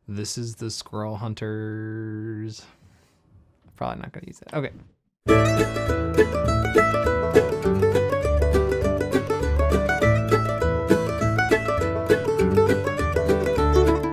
This is the Squirrel Hunters. Probably not gonna use that. Okay.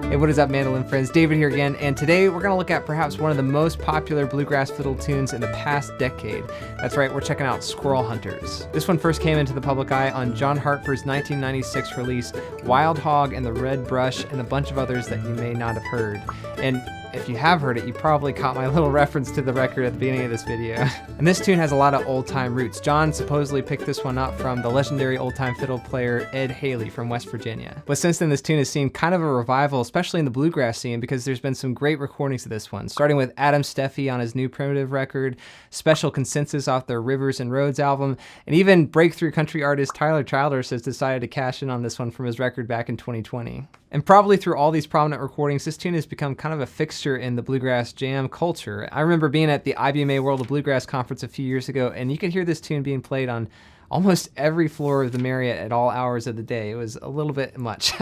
Hey, what is up, mandolin friends? David here again, and today we're gonna look at perhaps one of the most popular bluegrass fiddle tunes in the past decade. That's right, we're checking out Squirrel Hunters. This one first came into the public eye on John Hartford's 1996 release, Wild Hog and the Red Brush, and a bunch of others that you may not have heard. And if you have heard it, you probably caught my little reference to the record at the beginning of this video. And this tune has a lot of old-time roots. John supposedly picked this one up from the legendary old-time fiddle player Ed Haley from West Virginia. But since then, this tune has seen kind of a revival, especially in the bluegrass scene, because there's been some great recordings of this one, starting with Adam Steffi on his new Primitive record, Special Consensus off their Rivers and Roads album, and even breakthrough country artist Tyler Childers has decided to cash in on this one from his record back in 2020. And probably through all these prominent recordings, this tune has become kind of a fixture in the bluegrass jam culture. I remember being at the IBMA World of Bluegrass conference a few years ago, and you could hear this tune being played on almost every floor of the Marriott at all hours of the day. It was a little bit much.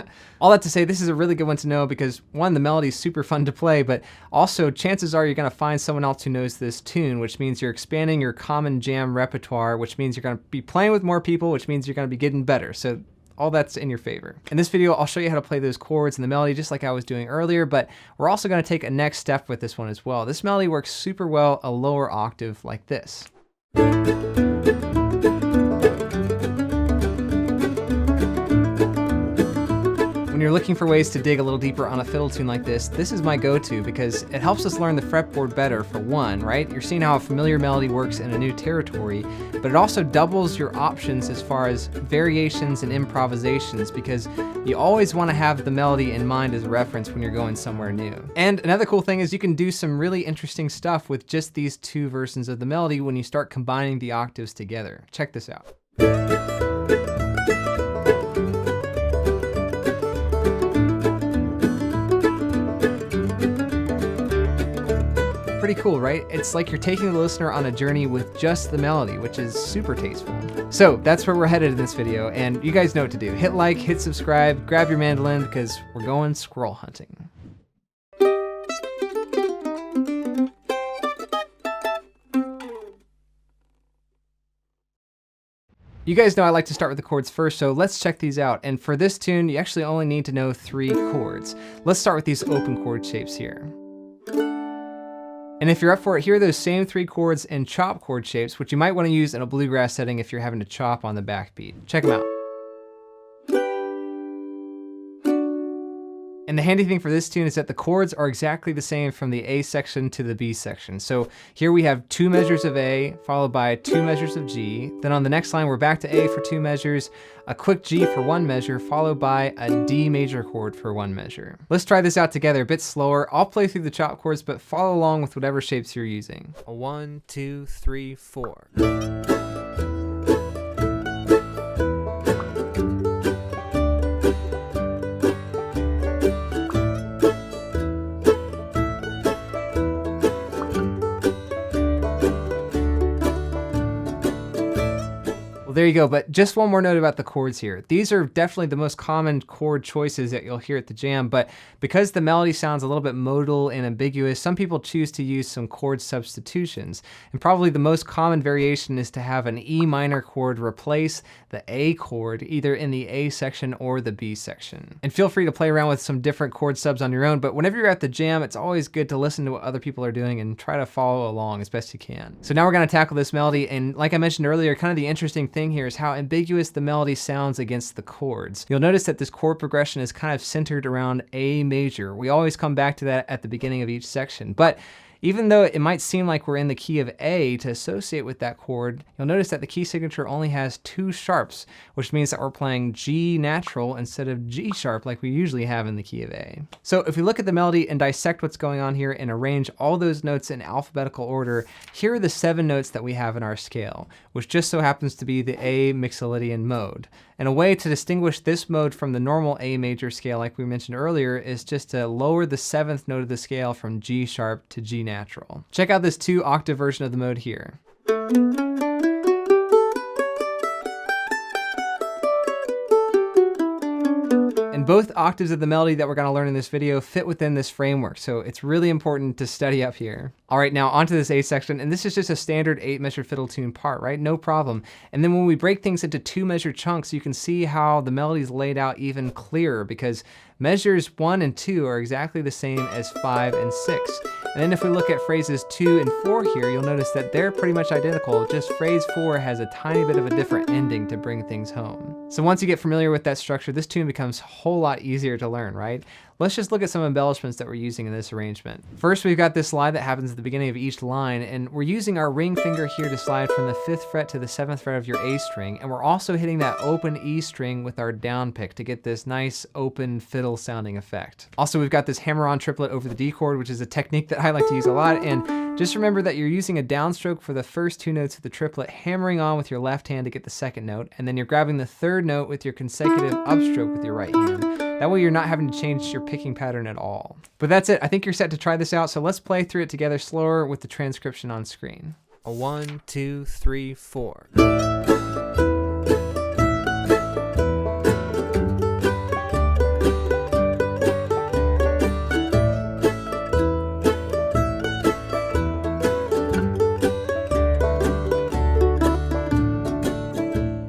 All that to say, this is a really good one to know because one, the melody is super fun to play, but also chances are you're gonna find someone else who knows this tune, which means you're expanding your common jam repertoire, which means you're gonna be playing with more people, which means you're gonna be getting better. So all that's in your favor. In this video, I'll show you how to play those chords and the melody just like I was doing earlier, but we're also gonna take a next step with this one as well. This melody works super well a lower octave like this. When you're looking for ways to dig a little deeper on a fiddle tune like this is my go-to because it helps us learn the fretboard better for one, right? You're seeing how a familiar melody works in a new territory, but it also doubles your options as far as variations and improvisations because you always want to have the melody in mind as a reference when you're going somewhere new. And another cool thing is you can do some really interesting stuff with just these two versions of the melody when you start combining the octaves together. Check this out. Pretty cool, right? It's like you're taking the listener on a journey with just the melody, which is super tasteful. So that's where we're headed in this video, and you guys know what to do. Hit like, hit subscribe, grab your mandolin, because we're going squirrel hunting. You guys know I like to start with the chords first, so let's check these out. And for this tune, you actually only need to know 3 chords. Let's start with these open chord shapes here. And if you're up for it, here are those same 3 chords in chop chord shapes, which you might want to use in a bluegrass setting if you're having to chop on the backbeat. Check them out. And the handy thing for this tune is that the chords are exactly the same from the A section to the B section. So here we have 2 measures of A, followed by 2 measures of G. Then on the next line, we're back to A for 2 measures, a quick G for 1 measure, followed by a D major chord for 1 measure. Let's try this out together a bit slower. I'll play through the chop chords, but follow along with whatever shapes you're using. 1, 2, 3, 4. There you go, but just one more note about the chords here. These are definitely the most common chord choices that you'll hear at the jam, but because the melody sounds a little bit modal and ambiguous, some people choose to use some chord substitutions. And probably the most common variation is to have an E minor chord replace the A chord, either in the A section or the B section. And feel free to play around with some different chord subs on your own, but whenever you're at the jam, it's always good to listen to what other people are doing and try to follow along as best you can. So now we're gonna tackle this melody, and like I mentioned earlier, kind of the interesting thing here is how ambiguous the melody sounds against the chords. You'll notice that this chord progression is kind of centered around A major. We always come back to that at the beginning of each section, but even though it might seem like we're in the key of A to associate with that chord, you'll notice that the key signature only has 2 sharps, which means that we're playing G natural instead of G sharp like we usually have in the key of A. So if we look at the melody and dissect what's going on here and arrange all those notes in alphabetical order, here are the 7 notes that we have in our scale, which just so happens to be the A Mixolydian mode. And a way to distinguish this mode from the normal A major scale like we mentioned earlier is just to lower the 7th note of the scale from G sharp to G natural. Check out this 2-octave version of the mode here. both octaves of the melody that we're going to learn in this video fit within this framework, so it's really important to study up here. All right, now onto this A section, and this is just a standard 8-measure fiddle tune part, right? No problem. And then when we break things into 2-measure chunks, you can see how the melody is laid out even clearer, because measures 1 and 2 are exactly the same as 5 and 6. And then if we look at phrases 2 and 4 here, you'll notice that they're pretty much identical, just phrase 4 has a tiny bit of a different ending to bring things home. So once you get familiar with that structure, this tune becomes a whole lot easier to learn, right? Let's just look at some embellishments that we're using in this arrangement. First, we've got this slide that happens at the beginning of each line, and we're using our ring finger here to slide from the 5th fret to the 7th fret of your A string, and we're also hitting that open E string with our down pick to get this nice open fiddle sounding effect. Also, we've got this hammer-on triplet over the D chord, which is a technique that I like to use a lot, and just remember that you're using a downstroke for the first 2 notes of the triplet, hammering on with your left hand to get the second note, and then you're grabbing the 3rd note with your consecutive upstroke with your right hand. That way you're not having to change your picking pattern at all. But that's it. I think you're set to try this out, so let's play through it together slower with the transcription on screen. 1, 2, 3, 4.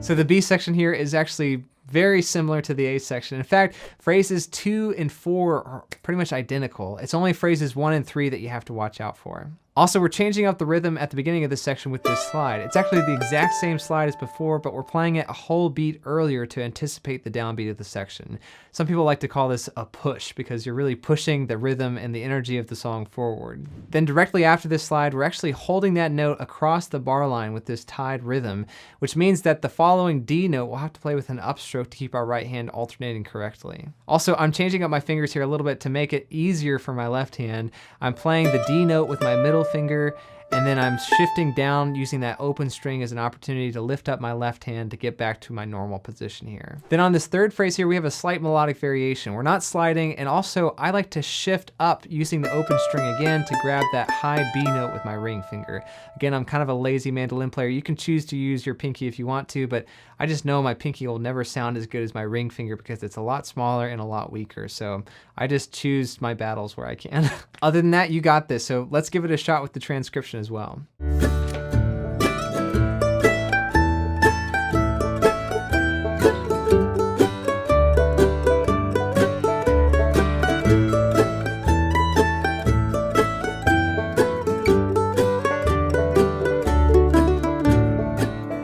So the B section here is actually very similar to the A section. In fact, phrases 2 and 4 are pretty much identical. It's only phrases 1 and 3 that you have to watch out for. Also, we're changing up the rhythm at the beginning of this section with this slide. It's actually the exact same slide as before, but we're playing it a whole beat earlier to anticipate the downbeat of the section. Some people like to call this a push because you're really pushing the rhythm and the energy of the song forward. Then directly after this slide, we're actually holding that note across the bar line with this tied rhythm, which means that the following D note we'll have to play with an upstroke to keep our right hand alternating correctly. Also, I'm changing up my fingers here a little bit to make it easier for my left hand. I'm playing the D note with my middle finger, and then I'm shifting down using that open string as an opportunity to lift up my left hand to get back to my normal position here. Then on this 3rd phrase here, we have a slight melodic variation. We're not sliding, and also I like to shift up using the open string again to grab that high B note with my ring finger. Again, I'm kind of a lazy mandolin player. You can choose to use your pinky if you want to, but I just know my pinky will never sound as good as my ring finger because it's a lot smaller and a lot weaker. So I just choose my battles where I can. Other than that, you got this. So let's give it a shot with the transcription as well.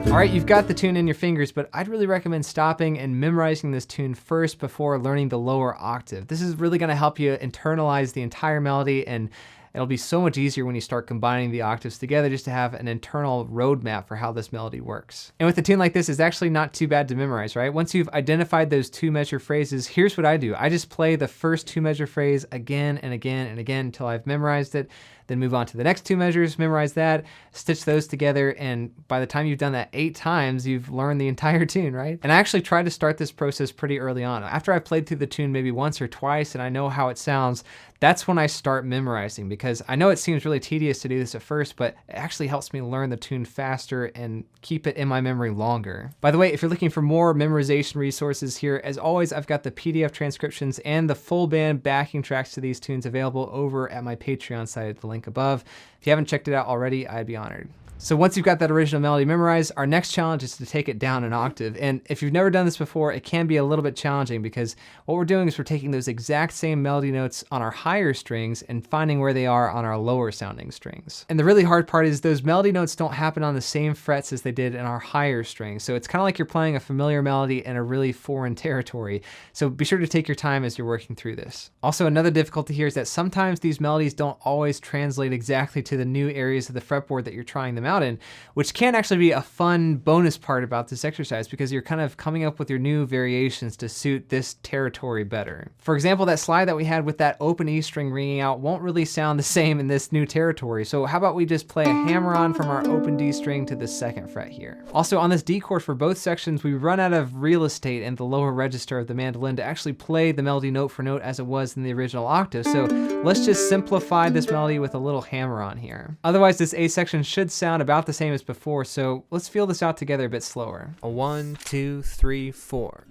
All right, you've got the tune in your fingers, but I'd really recommend stopping and memorizing this tune first before learning the lower octave. This is really gonna help you internalize the entire melody, and it'll be so much easier when you start combining the octaves together just to have an internal roadmap for how this melody works. And with a tune like this, it's actually not too bad to memorize, right? Once you've identified those 2-measure phrases, here's what I do. I just play the first 2-measure phrase again and again and again until I've memorized it, then move on to the next 2 measures, memorize that, stitch those together, and by the time you've done that 8 times, you've learned the entire tune, right? And I actually try to start this process pretty early on. After I've played through the tune maybe once or twice and I know how it sounds, that's when I start memorizing, because I know it seems really tedious to do this at first, but it actually helps me learn the tune faster and keep it in my memory longer. By the way, if you're looking for more memorization resources here, as always, I've got the PDF transcriptions and the full band backing tracks to these tunes available over at my Patreon site at the link above. If you haven't checked it out already, I'd be honored. So once you've got that original melody memorized, our next challenge is to take it down an octave. And if you've never done this before, it can be a little bit challenging because what we're doing is we're taking those exact same melody notes on our higher strings and finding where they are on our lower sounding strings. And the really hard part is those melody notes don't happen on the same frets as they did in our higher strings. So it's kind of like you're playing a familiar melody in a really foreign territory. So be sure to take your time as you're working through this. Also, another difficulty here is that sometimes these melodies don't always translate exactly to the new areas of the fretboard that you're trying them out in, which can actually be a fun bonus part about this exercise because you're kind of coming up with your new variations to suit this territory better. For example, that slide that we had with that open E string ringing out won't really sound the same in this new territory. So how about we just play a hammer-on from our open D string to the 2nd fret here. Also on this D chord for both sections, we run out of real estate in the lower register of the mandolin to actually play the melody note for note as it was in the original octave. So let's just simplify this melody with a little hammer-on here. Otherwise, this A section should sound about the same as before, so let's feel this out together a bit slower. 1, 2, 3, 4.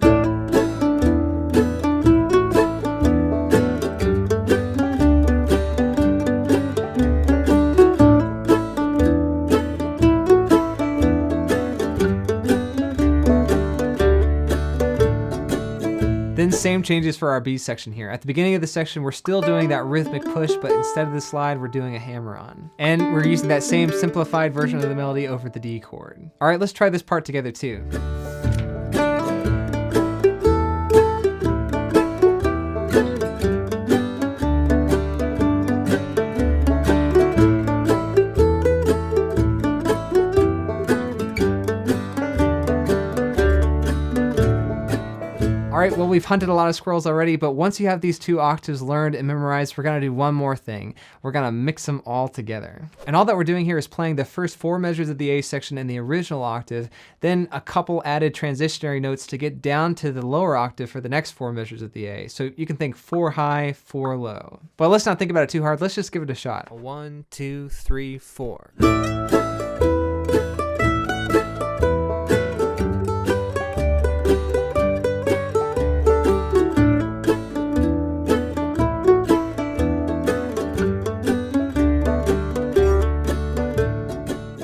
same changes for our B section here. At the beginning of the section, we're still doing that rhythmic push, but instead of the slide, we're doing a hammer-on. And we're using that same simplified version of the melody over the D chord. All right, let's try this part together too. All right, well, we've hunted a lot of squirrels already, but once you have these two octaves learned and memorized, we're gonna do one more thing. We're gonna mix them all together. And all that we're doing here is playing the first 4 measures of the A section in the original octave, then a couple added transitionary notes to get down to the lower octave for the next 4 measures of the A. So you can think 4 high, 4 low. But let's not think about it too hard. Let's just give it a shot. 1, 2, 3, 4.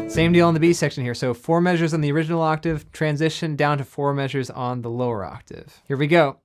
Same deal on the B section here. So 4 measures on the original octave, transition down to 4 measures on the lower octave. Here we go.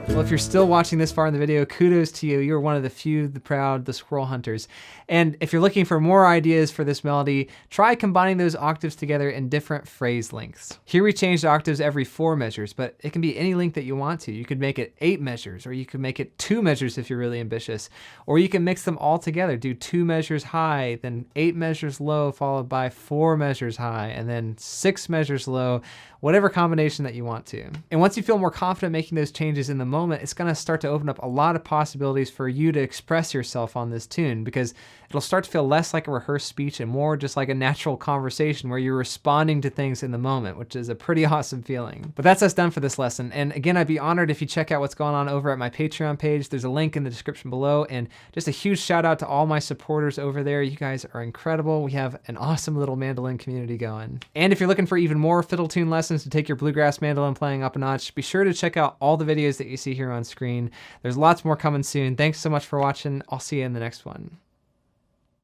Well, if you're still watching this far in the video, kudos to you. You're one of the few, the proud, the squirrel hunters. And if you're looking for more ideas for this melody, try combining those octaves together in different phrase lengths. Here we changed octaves every 4 measures, but it can be any length that you want to. You could make it 8 measures, or you could make it 2 measures if you're really ambitious. Or you can mix them all together. Do 2 measures high, then 8 measures low, followed by 4 measures high, and then 6 measures low. Whatever combination that you want to. And once you feel more confident making those changes in the moment, it's gonna start to open up a lot of possibilities for you to express yourself on this tune, because it'll start to feel less like a rehearsed speech and more just like a natural conversation where you're responding to things in the moment, which is a pretty awesome feeling. But that's us done for this lesson. And again, I'd be honored if you check out what's going on over at my Patreon page. There's a link in the description below, and just a huge shout out to all my supporters over there. You guys are incredible. We have an awesome little mandolin community going. And if you're looking for even more fiddle tune lessons to take your bluegrass mandolin playing up a notch, be sure to check out all the videos that you see here on screen. There's lots more coming soon. Thanks so much for watching. I'll see you in the next one.